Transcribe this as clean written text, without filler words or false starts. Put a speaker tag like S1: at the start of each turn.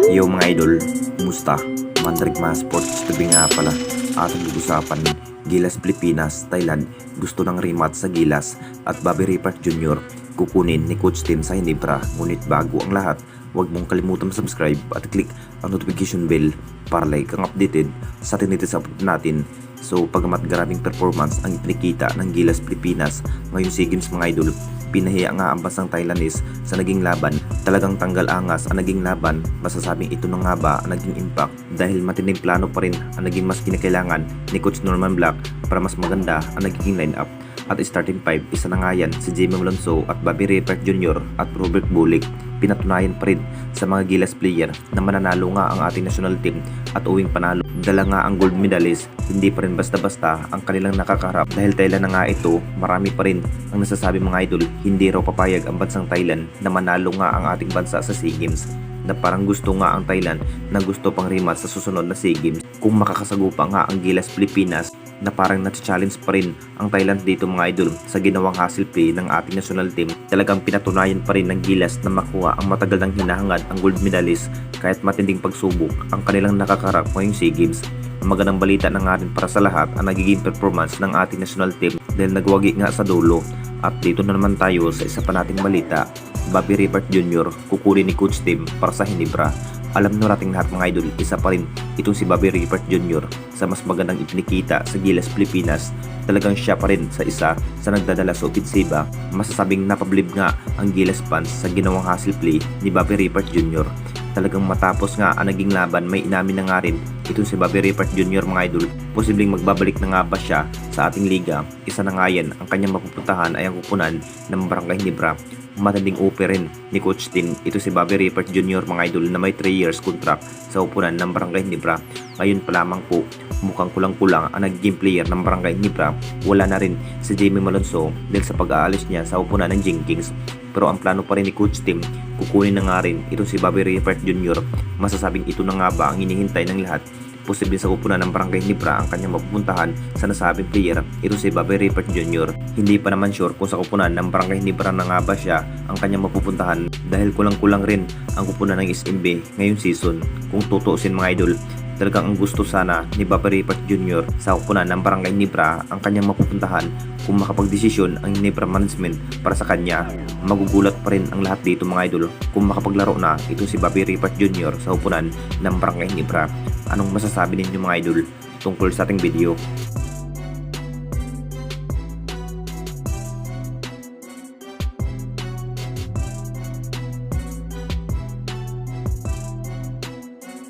S1: Yo mga idol, kumusta? Mandragma Sports TV nga pala. Ating pag-usapan, Gilas Pilipinas, Thailand, gusto ng rematch sa Gilas at Bobby Ripart Jr. kukunin ni Coach Tim sa Hinebra. Ngunit bago ang lahat, huwag mong kalimutan subscribe at click ang notification bell para like kang updated sa tinitis upload natin. So pagamat grabing performance ang ipinakita ng Gilas Pilipinas ngayong SEA Games mga idol, pinahiya nga ang bansang Thailandese sa naging laban. Talagang tanggal angas ang naging laban. Masasabing ito na nga ba ang naging impact dahil matinding plano pa rin ang naging mas kinakailangan ni Coach Norman Black para mas maganda ang naging lineup. At starting 5, isa na nga yan si Jamie Malonzo at Bobby Ripart Jr. at Robert Bulik. Pinatunayan pa rin sa mga Gilas player na mananalo nga ang ating national team at uwing panalo. Dala nga ang gold medalist, hindi pa rin basta-basta ang kanilang nakakaharap dahil Thailand na nga ito. Marami pa rin ang nasasabi mga idol, hindi raw papayag ang bansang Thailand na manalo nga ang ating bansa sa SEA Games, na parang gusto nga ang Thailand na gusto pang rematch sa susunod na SEA Games. Kung makakasagupa nga ang Gilas Pilipinas, na parang na-challenge pa rin ang Thailand dito mga idol sa ginawang hustle play ng ating national team. Talagang pinatunayan pa rin ng Gilas na makuha ang matagal ng hinahangad ang gold medalist kahit matinding pagsubok ang kanilang nakakarap ngayong SEA Games. Ang magandang balita na nga rin para sa lahat ang nagiging performance ng ating national team dahil nagwagi nga sa dulo. At dito na naman tayo sa isa pa nating balita, Bobby Ripart Jr. kukunin ni Coach Tim para sa Hinebra. Alam na nating lahat mga idol, isa pa rin itong si Bobby Ripart Jr. sa mas magandang ipinakita sa Gilas Pilipinas. Talagang siya pa rin sa isa sa nagdadala sa opensiba. Masasabing napablib nga ang Gilas fans sa ginawang hustle play ni Bobby Ripart Jr. Talagang matapos nga ang naging laban, may inamin na nga rin itong si Bobby Ripart Jr. mga idol. Posibleng magbabalik na nga ba siya sa ating liga? Isa na nga yan, ang kanyang mapupuntahan ay ang kupunan ng Barangay Hinebra. Matinding offer rin ni Coach Tim ito si Bobby Ripart Jr. mga idol na may 3 years contract sa upunan ng Barangay Hinebra. Ngayon pa lamang po, mukhang kulang-kulang ang naging player ng Barangay Hinebra. Wala na rin si Jamie Malonzo dahil sa pag-aalis niya sa upunan ng Jenkins. Pero ang plano pa rin ni Coach Tim, kukunin na nga rin ito si Bobby Ripart Jr. Masasabing ito na nga ba ang hinihintay ng lahat? Posibleng sa upunan ng Barangay Hinebra ang kanyang mapupuntahan sa nasabing player, ito si Bobby Ripart Jr. Hindi pa naman sure kung sa upunan ng Barangay Hinebra na nga ba siya ang kanyang mapupuntahan dahil kulang-kulang rin ang upunan ng SMB ngayong season. Kung tutuusin mga idol, talagang ang gusto sana ni Bobby Ripart Jr. sa upunan ng Barangay Hinebra ang kanyang mapupuntahan. Kung makapagdesisyon ang Hinebra management para sa kanya, magugulat pa rin ang lahat dito mga idol kung makapaglaro na itong si Bobby Ripart Jr. sa upunan ng Barangay Hinebra. Anong masasabi ninyo mga idol tungkol sa ating video?